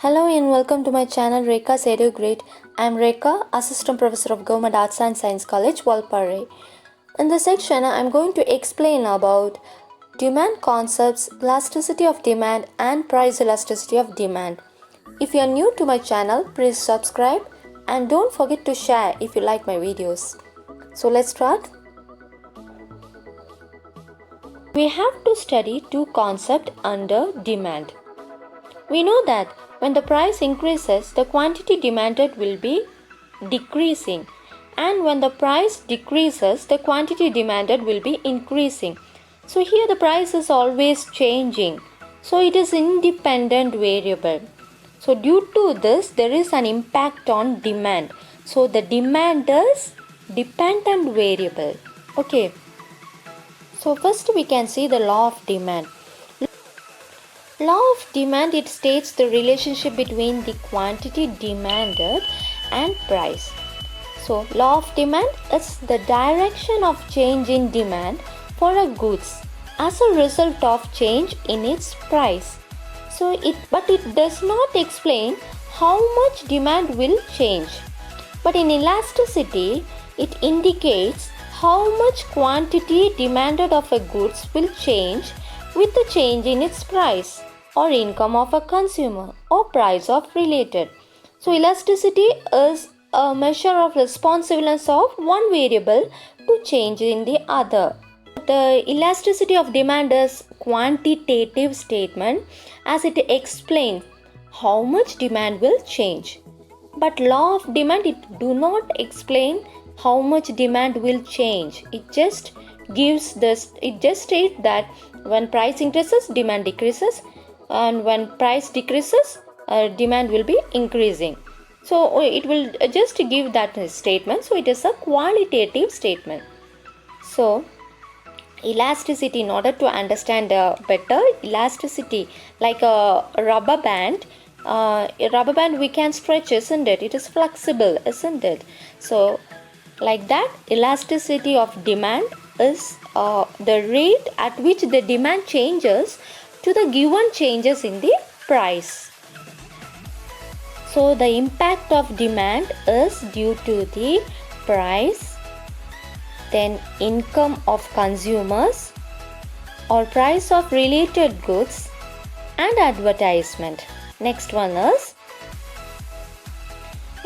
Hello and welcome to my channel Rekha's EduGreat. I am Rekha, Assistant Professor of Government Arts and Science College, Valparai. In this section, I am going to explain about demand concepts, elasticity of demand and price elasticity of demand. If you are new to my channel, please subscribe and don't forget to share if you like my videos. So let's start. We have to study two concepts under demand. We know that when the price increases, the quantity demanded will be decreasing, and when the price decreases, the quantity demanded will be increasing. So here the price is always changing. So it is independent variable. So due to this, there is an impact on demand. So the demand is dependent variable. Okay. So first we can see the law of demand. Law of demand, it states the relationship between the quantity demanded and price. So law of demand is the direction of change in demand for a goods as a result of change in its price. But it does not explain how much demand will change. But in elasticity, it indicates how much quantity demanded of a goods will change with the change in its price or income of a consumer or price of related. So elasticity is a measure of responsiveness of one variable to change in the other. The elasticity of demand is quantitative statement as it explains how much demand will change. But law of demand, it do not explain how much demand will change. It just states that when price increases, demand decreases, and when price decreases, demand will be increasing. So it will just give that statement. So it is a qualitative statement. So elasticity, in order to understand better elasticity, like a rubber band, we can stretch, isn't it? It is flexible, isn't it? So like that, elasticity of demand is the rate at which the demand changes to the given changes in the price. So the impact of demand is due to the price, then income of consumers or price of related goods and advertisement. Next one is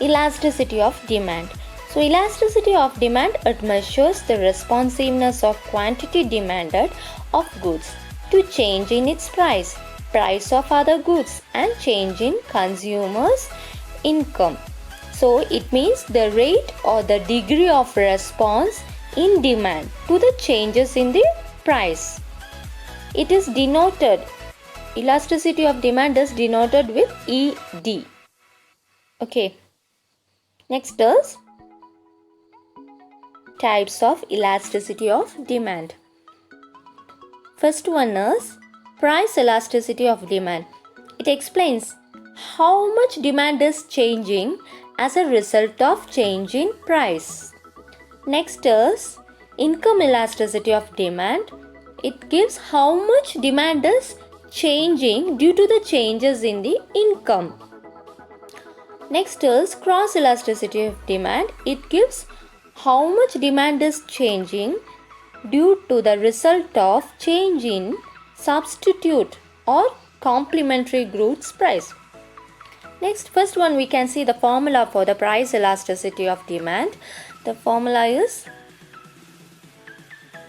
elasticity of demand. So elasticity of demand, it measures the responsiveness of quantity demanded of goods to change in its price of other goods and change in consumers' income. So it means the rate or the degree of response in demand to the changes in the price. It is denoted, elasticity of demand is denoted with ED. Okay. Next is types of elasticity of demand. First one is price elasticity of demand. It explains how much demand is changing as a result of change in price. Next is income elasticity of demand. It gives how much demand is changing due to the changes in the income. Next is cross elasticity of demand. It gives how much demand is changing due to the result of change in substitute or complementary goods price. Next, first one, we can see the formula for the price elasticity of demand. The formula is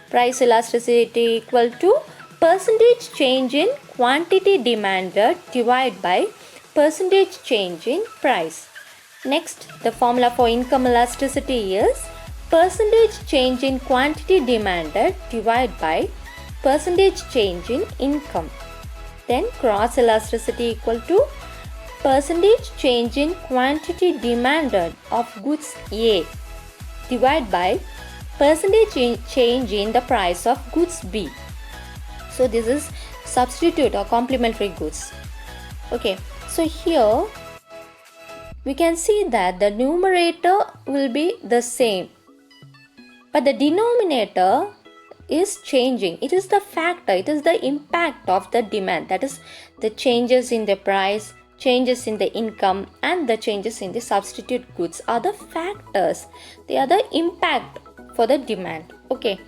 price elasticity equal to percentage change in quantity demanded divided by percentage change in price. Next, the formula for income elasticity is percentage change in quantity demanded divided by percentage change in income. Then cross elasticity equal to percentage change in quantity demanded of goods A divided by percentage change in the price of goods B. So this is substitute or complementary goods. Okay, so here we can see that the numerator will be the same, but the denominator is changing. It is the factor, it is the impact of the demand, that is the changes in the price changes in the income and the changes in the substitute goods are the factors. They are the impact for the demand. Okay.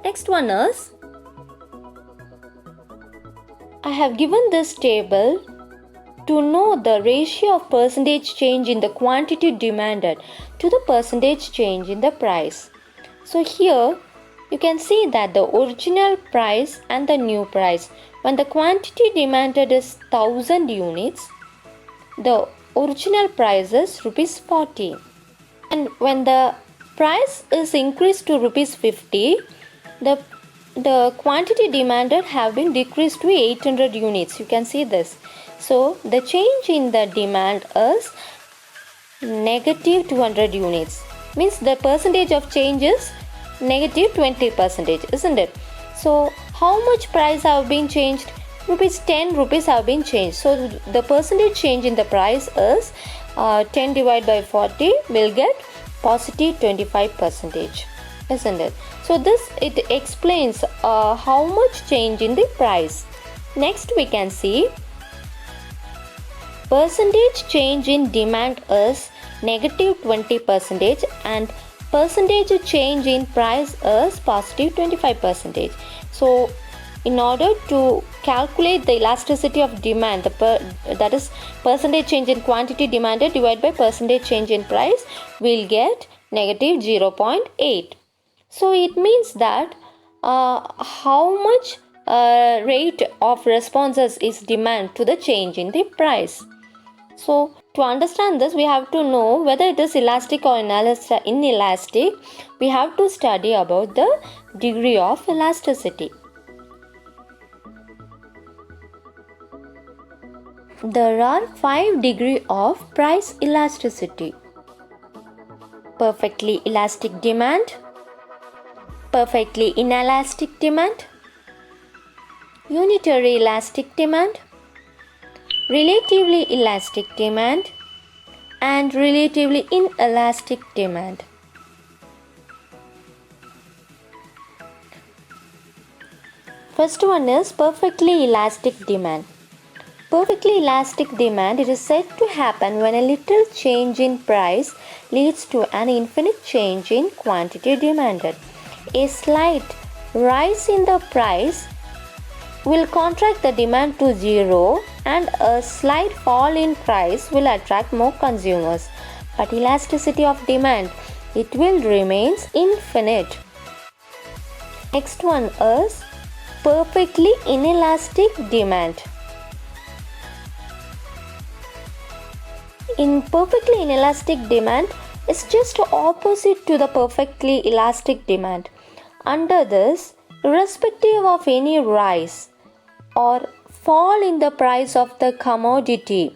Next one is, I have given this table to know the ratio of percentage change in the quantity demanded to the percentage change in the price. So here you can see that the original price and the new price, when the quantity demanded is 1000 units, the original price is rupees 40, and when the price is increased to rupees 50, the quantity demanded have been decreased to 800 units. You can see this. So the change in the demand is negative 200 units, means the percentage of change is negative 20%, isn't it? So how much price have been changed? Rupees 10 rupees have been changed. So the percentage change in the price is 10 divided by 40 will get positive 25%, isn't it? So this, it explains how much change in the price. Next we can see percentage change in demand is negative 20% and percentage change in price is positive 25%. So in order to calculate the elasticity of demand, that is percentage change in quantity demanded divided by percentage change in price, we'll get negative 0.8. So it means that how much rate of responses is demand to the change in the price. So to understand this, we have to know whether it is elastic or inelastic. We have to study about the degree of elasticity. There are 5 degrees of price elasticity. Perfectly elastic demand, perfectly inelastic demand, unitary elastic demand, relatively elastic demand, and relatively inelastic demand. First one is perfectly elastic demand. Perfectly elastic demand, it is said to happen when a little change in price leads to an infinite change in quantity demanded. A slight rise in the price will contract the demand to zero, and a slight fall in price will attract more consumers. But elasticity of demand, it will remain infinite. Next one is perfectly inelastic demand. In perfectly inelastic demand is just opposite to the perfectly elastic demand. Under this, irrespective of any rise or fall in the price of the commodity,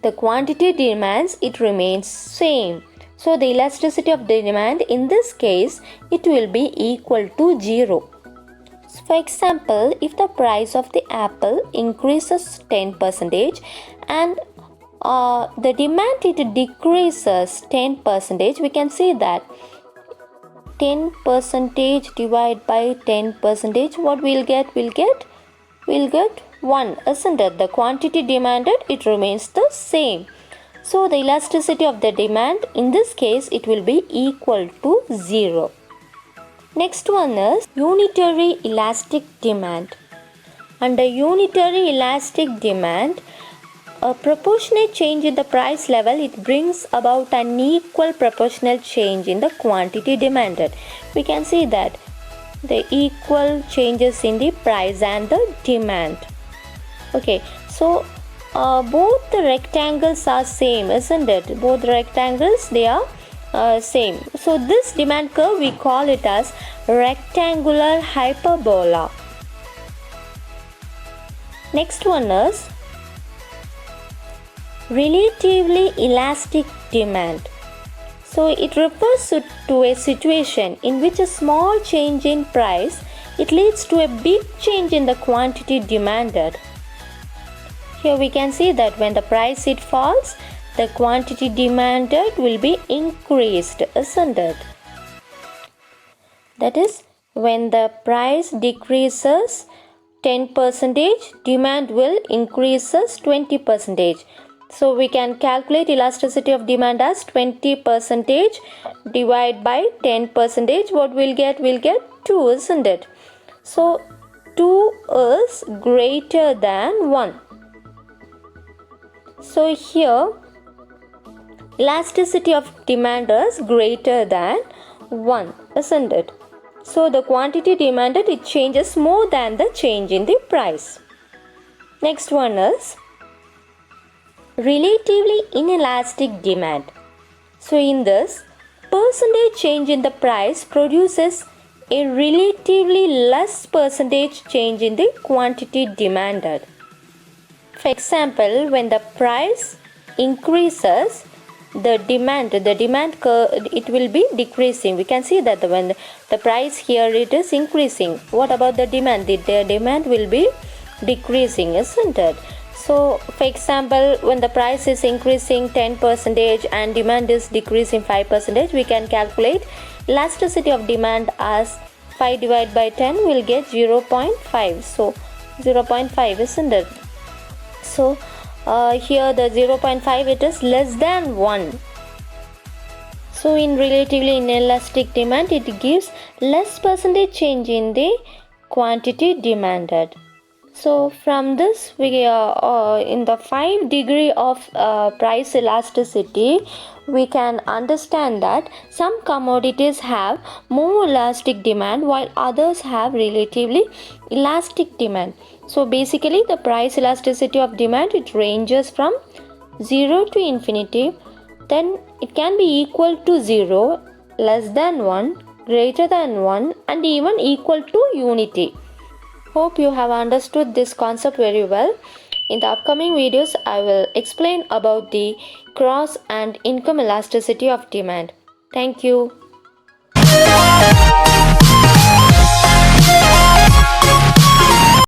the quantity demands, it remains same. So the elasticity of the demand in this case, it will be equal to 0. For example, if the price of the apple increases 10% and the demand it decreases 10%, we can see that 10% divided by 10%, what we'll get? We'll get 1, isn't it? The quantity demanded, it remains the same. So the elasticity of the demand in this case, it will be equal to 0. Next one is unitary elastic demand. Under unitary elastic demand, a proportionate change in the price level, it brings about an equal proportional change in the quantity demanded. We can see that the equal changes in the price and the demand. Okay, so both the rectangles are same, isn't it? Both the rectangles, they are same. So this demand curve, we call it as rectangular hyperbola. Next one is relatively elastic demand. So it refers to a situation in which a small change in price, it leads to a big change in the quantity demanded. Here we can see that when the price it falls, the quantity demanded will be increased, isn't it? That is, when the price decreases, 10 percentage, demand will increases 20 percentage. So we can calculate elasticity of demand as 20 percentage divided by 10 percentage. What we'll get? We'll get 2, isn't it? So 2 is greater than 1. So here elasticity of demand is greater than 1, isn't it? So the quantity demanded, it changes more than the change in the price. Next one is relatively inelastic demand. So in this, percentage change in the price produces a relatively less percentage change in the quantity demanded. For example, when the price increases, the demand curve, it will be decreasing. We can see that when the price here it is increasing, what about the demand? The demand will be decreasing, isn't it? So for example, when the price is increasing 10% and demand is decreasing 5%, we can calculate elasticity of demand as 5 divided by 10 will get 0.5. So 0.5, isn't it? So here the 0.5, it is less than 1. So in relatively inelastic demand, it gives less percentage change in the quantity demanded. So from this, we in the 5 degree of price elasticity, we can understand that some commodities have more elastic demand while others have relatively elastic demand. So basically the price elasticity of demand, it ranges from 0 to infinity. Then it can be equal to 0, less than 1, greater than 1, and even equal to unity. Hope you have understood this concept very well. In the upcoming videos, I will explain about the cross and income elasticity of demand. Thank you.